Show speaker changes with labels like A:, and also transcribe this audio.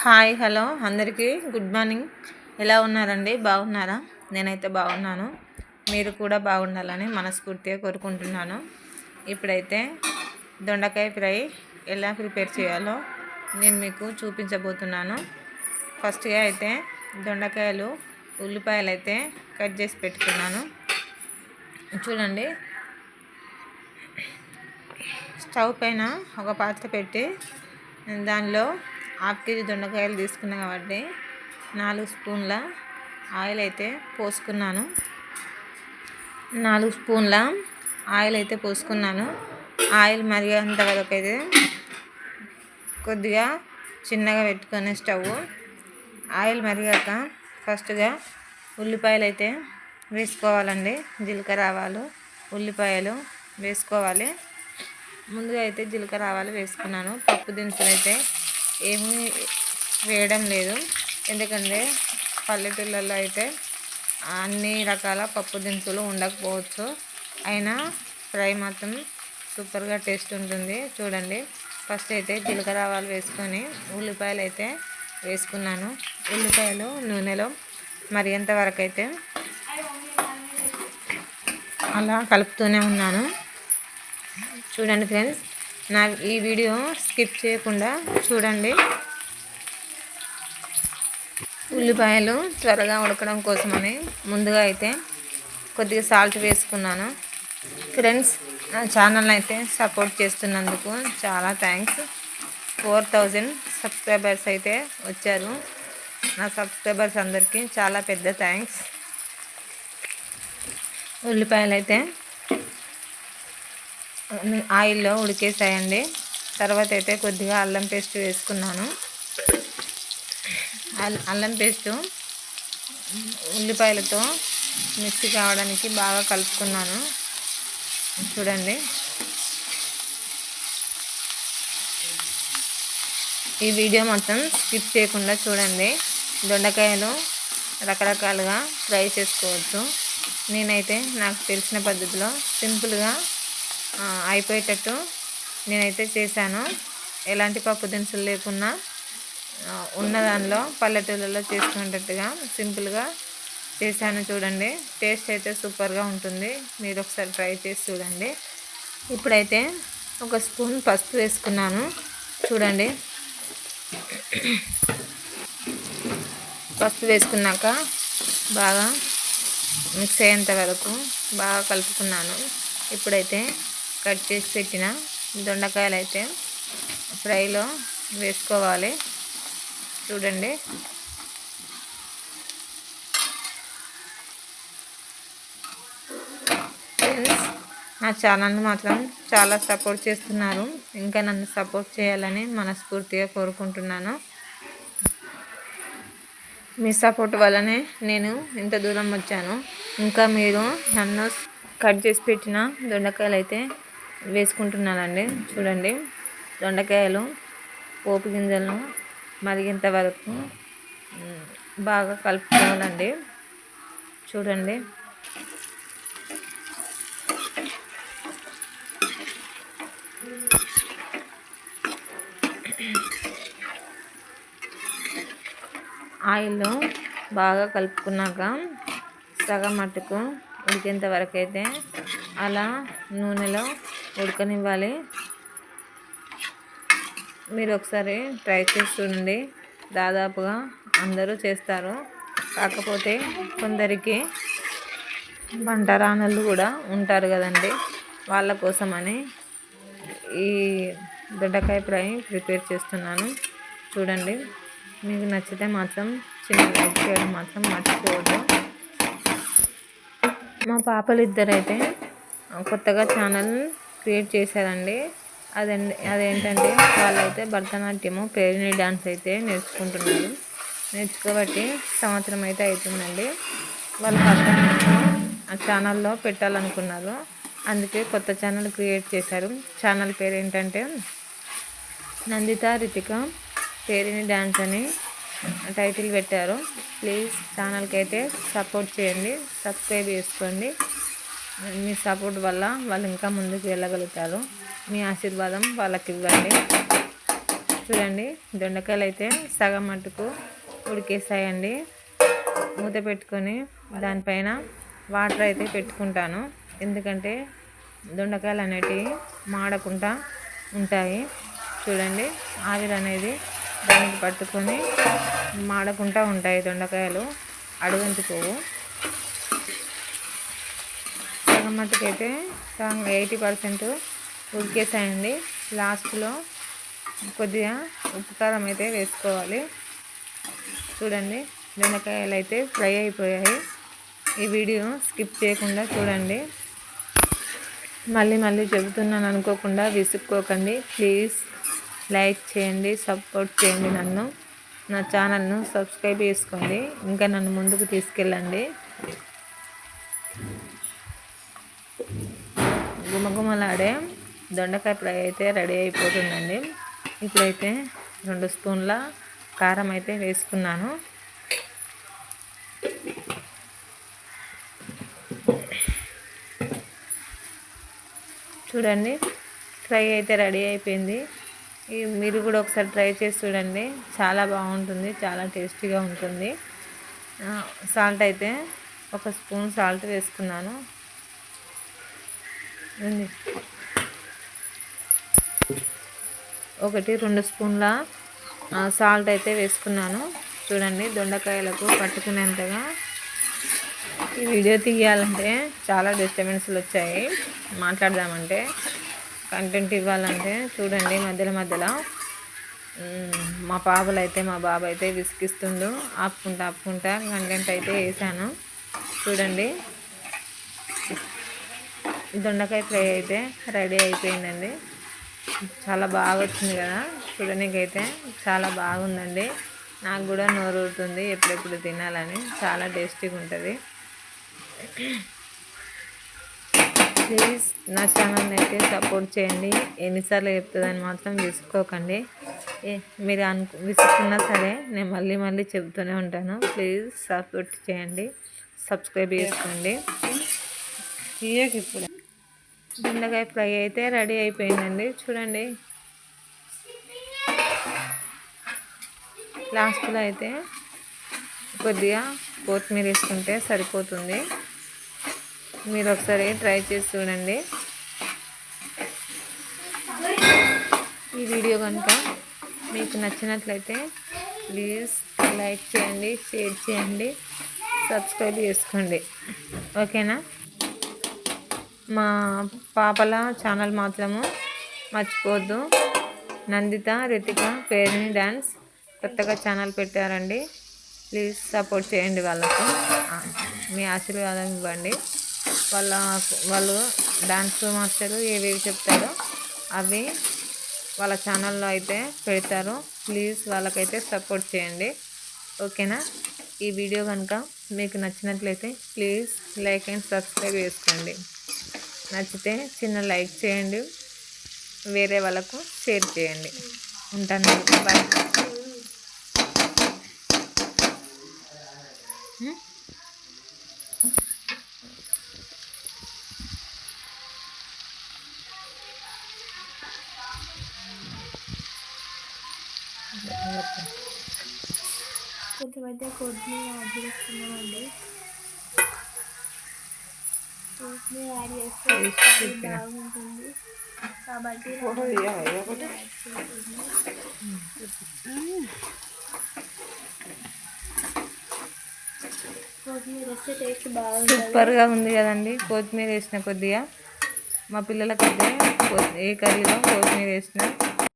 A: Hi hello అందరికీ good morning. ఎలా ఉన్నారండి? బాగున్నారా? నేనైతే బాగున్నాను. మీరు కూడా బాగుండాలని మనస్ఫూర్తిగా కోరుకుంటున్నాను. ఇప్పుడైతే దొండకాయ ఫ్రై ఎలా ప్రిపేర్ చేయాలో నేను మీకు చూపించబోతున్నాను. ఫస్ట్గా అయితే దొండకాయలు ఉల్లిపాయలు అయితే కట్ చేసి పెట్టుకున్నాను. చూడండి, స్టవ్ పైన ఒక పాత్ర పెట్టి దానిలో హాఫ్ కేజీ దొండకాయలు తీసుకున్నాను కాబట్టి 4 స్పూన్ల ఆయిల్ అయితే పోసుకున్నాను. 4 స్పూన్ల ఆయిల్ అయితే పోసుకున్నాను. ఆయిల్ మరిగేంత వరకు అయితే కొద్దిగా చిన్నగా పెట్టుకొని స్టవ్. ఆయిల్ మరిగాక ఫస్ట్గా ఉల్లిపాయలు అయితే వేసుకోవాలండి. జీలకర్ర ఆవాలు ఉల్లిపాయలు వేసుకోవాలి. ముందుగా అయితే జీలకర్ర ఆవాలు వేసుకున్నాను. పప్పు దినుసులు అయితే ఏమీ వేయడం లేదు, ఎందుకంటే పల్లెటూళ్ళల్లో అయితే అన్ని రకాల పప్పు దినుసులు ఉండకపోవచ్చు, అయినా ఫ్రై మాత్రం సూపర్గా టేస్ట్ ఉంటుంది. చూడండి, ఫస్ట్ అయితే జీలకర్ర ఆవాలు వేసుకొని ఉల్లిపాయలు అయితే వేసుకున్నాను. ఉల్లిపాయలు నూనెలో మరిగేంత వరకు అయితే అలా కలుపుతూనే ఉన్నాను. చూడండి ఫ్రెండ్స్, నా ఈ వీడియో స్కిప్ చేయకుండా చూడండి. ఉల్లిపాయలు త్వరగా ఉడకడం కోసమని ముందుగా అయితే కొద్దిగా సాల్ట్ వేసుకున్నాను. ఫ్రెండ్స్, నా ఛానల్ అయితే సపోర్ట్ చేస్తున్నందుకు చాలా థ్యాంక్స్. 4000 సబ్స్క్రైబర్స్ అయితే వచ్చారు. నా సబ్స్క్రైబర్స్ అందరికీ చాలా పెద్ద థ్యాంక్స్. ఉల్లిపాయలు అయితే ఆయిల్లో ఉడికేసాయండి. తర్వాత అయితే కొద్దిగా అల్లం పేస్ట్ వేసుకున్నాను. అల్లం పేస్టు ఉల్లిపాయలతో మిక్సీ కావడానికి బాగా కలుపుకున్నాను. చూడండి, ఈ వీడియో మొత్తం స్కిప్ చేయకుండా చూడండి. దొండకాయలు రకరకాలుగా ఫ్రై చేసుకోవచ్చు. నేనైతే నాకు తెలిసిన పద్ధతిలో సింపుల్గా అయిపోయేటట్టు నేనైతే చేశాను. ఎలాంటి పప్పు దినుసులు లేకున్నా ఉన్న దానిలో పల్లెటూళ్ళలో చేసుకునేటట్టుగా సింపుల్గా చేశాను. చూడండి, టేస్ట్ అయితే సూపర్గా ఉంటుంది. మీరు ఒకసారి ట్రై చేసి చూడండి. ఇప్పుడైతే ఒక స్పూన్ పసుపు వేసుకున్నాను. చూడండి, పసుపు వేసుకున్నాక బాగా మిక్స్ అయ్యేంత వరకు బాగా కలుపుకున్నాను. ఇప్పుడైతే కట్ చేసి పెట్టిన దొండకాయలు అయితే ఫ్రైలో వేసుకోవాలి. చూడండి, ఫ్రెండ్స్, నా ఛానల్ని మాత్రం చాలా సపోర్ట్ చేస్తున్నారు. ఇంకా నన్ను సపోర్ట్ చేయాలని మనస్ఫూర్తిగా కోరుకుంటున్నాను. మీ సపోర్ట్ వల్లనే నేను ఇంత దూరం వచ్చాను. ఇంకా మీరు నన్ను కట్ చేసి పెట్టిన దొండకాయలు అయితే వేసుకుంటున్నానండి. చూడండి, దొండకాయలు పోపు గింజలను మరిగేంత వరకు బాగా కలుపుకోవాలండి. చూడండి, ఆయిల్లో బాగా కలుపుకున్నాక సగం మట్టుకు ఉడికేంత వరకు అయితే అలా నూనెలో ఉడకనివ్వాలి. మీరు ఒకసారి ట్రై చేసి చూడండి. దాదాపుగా అందరూ చేస్తారు, కాకపోతే కొందరికి బంటరానలు కూడా ఉంటారు కదండి, వాళ్ళ కోసమని ఈ దొండకాయ ఫ్రై ప్రిపేర్ చేస్తున్నాను. చూడండి, మీకు నచ్చితే మాత్రం చిన్న లైక్ చేయడం మాత్రం మర్చిపోవద్దు. మా పాపలు ఇద్దరైతే కొత్తగా ఛానల్ క్రియేట్ చేశారండి. అదేంటంటే వాళ్ళైతే భరతనాట్యము పేరిణి డ్యాన్స్ అయితే నేర్చుకుంటున్నారు. నేర్చుకోబట్టి సంవత్సరం అయితే అవుతుందండి. వాళ్ళు భరతనాట్యం ఆ ఛానల్లో పెట్టాలనుకున్నారు, అందుకే కొత్త ఛానల్ క్రియేట్ చేశారు. ఛానల్ పేరు ఏంటంటే నందిత రితిక పేరిణి డ్యాన్స్ అని టైటిల్ పెట్టారు. ప్లీజ్ ఛానల్కి అయితే సపోర్ట్ చేయండి, సబ్స్క్రైబ్ చేసుకోండి. మీ సపోర్ట్ వల్ల వాళ్ళు ఇంకా ముందుకు వెళ్ళగలుగుతారు. మీ ఆశీర్వాదం వాళ్ళకి ఇవ్వండి. చూడండి దొండకాయలు అయితే సగం మట్టుకు ఉడికేసాయండి. మూత పెట్టుకొని దానిపైన వాటర్ అయితే పెట్టుకుంటాను, ఎందుకంటే దొండకాయలు అనేటివి మాడకుండా ఉంటాయి. చూడండి ఆవిరి అనేది దానికి పట్టుకొని మాడకుండా ఉంటాయి, దొండకాయలు అడుగంటిపోవు. సగం మట్టుకైతే 80% ఉడికేసాయండి. లాస్ట్లో కొద్దిగా ఉప్పు కారం అయితే వేసుకోవాలి. చూడండి బెండకాయలు అయితే ఫ్రై అయిపోయాయి. ఈ వీడియో స్కిప్ చేయకుండా చూడండి. మళ్ళీ చెబుతున్నాను అనుకోకుండా విసుక్కోకండి. ప్లీజ్ లైక్ చేయండి, సపోర్ట్ చేయండి, నా ఛానల్ను సబ్స్క్రైబ్ చేసుకోండి, ఇంకా నన్ను ముందుకు తీసుకెళ్ళండి. గుమగుమలాడే దొండకాయ ఫ్రై అయితే రెడీ అయిపోతుందండి. ఇప్పుడైతే 2 స్పూన్ల కారం అయితే వేసుకున్నాను. చూడండి ఫ్రై అయితే రెడీ అయిపోయింది. మీరు కూడా ఒకసారి ట్రై చేసి చూడండి, చాలా బాగుంటుంది, చాలా టేస్టీగా ఉంటుంది. సాల్ట్ అయితే 1 స్పూన్ సాల్ట్ వేసుకున్నాను. 1-2 స్పూన్ల సాల్ట్ అయితే వేసుకున్నాను. చూడండి దొండకాయలకు పట్టుకునేంతగా. ఈ వీడియో తీయాలంటే చాలా డిస్టర్బెన్స్లు వచ్చాయి, మాట్లాడదామంటే కంటెంట్ ఇవ్వాలంటే. చూడండి మధ్యలో మా బాబు అయితే విసిగిస్తుండు, ఆపుకుంటా కంటెంట్ అయితే వేసాను. చూడండి దొండకాయ ఫ్రై అయితే రెడీ అయిపోయిందండి. చాలా బాగా వచ్చింది కదా, చూడడానికైతే చాలా బాగుందండి. నాకు కూడా నోరు ఊరుతుంది ఎప్పుడెప్పుడు తినాలని, చాలా టేస్టీగా ఉంటుంది. ప్లీజ్ నా ఛానల్ని అయితే సపోర్ట్ చేయండి. ఎన్నిసార్లు చెప్తుందని మాత్రం విసుకోకండి. మీరు విసుకున్నా సరే నేను మళ్ళీ చెబుతూనే ఉంటాను. ప్లీజ్ సపోర్ట్ చేయండి, సబ్స్క్రైబ్ చేసుకోండి. ఇప్పుడు బెండకాయ ఫ్రై అయితే రెడీ అయిపోయిందండి. చూడండి లాస్ట్లో అయితే కొద్దిగా కొత్తిమీర వేసుకుంటే సరిపోతుంది. మీరు ఒకసారి ట్రై చేసి చూడండి. ఈ వీడియో కనుక మీకు నచ్చినట్లయితే ప్లీజ్ లైక్ చేయండి, షేర్ చేయండి, సబ్స్క్రైబ్ చేసుకోండి. ఓకేనా? మా పాపల ఛానల్ మాత్రము మర్చిపోవద్దు. నందిత రితిక పేరుని డ్యాన్స్ కొత్తగా ఛానల్ పెట్టారండి. ప్లీజ్ సపోర్ట్ చేయండి, వాళ్ళకు మీ ఆశీర్వాదం ఇవ్వండి. వాళ్ళు డాన్స్ మాస్టరు ఏవేవి చెప్తారో అవి వాళ్ళ ఛానల్లో అయితే పెడతారు. ప్లీజ్ వాళ్ళకైతే సపోర్ట్ చేయండి. ఓకేనా? ఈ వీడియో కనుక మీకు నచ్చినట్లయితే ప్లీజ్ లైక్ అండ్ సబ్స్క్రైబ్ చేసుకోండి. నచ్చితే చిన్న లైక్ చేయండి, వేరే వాళ్ళకు షేర్ చేయండి. ఉంటాను, బాయ్.
B: కొంతమంది కొద్దిగా యాడ్ చేస్తున్నామండి. కొద్దిగా యాడ్ చేస్తే బాగుంటుంది కాబట్టి కొత్తిమీర వేస్తే టేస్ట్ బాగుంటుంది.
A: సూపర్గా ఉంది కదండి. కొత్తిమీర వేసిన కొద్దిగా మా పిల్లలకైతే ఏ కర్రీలో కొత్తిమీర వేసిన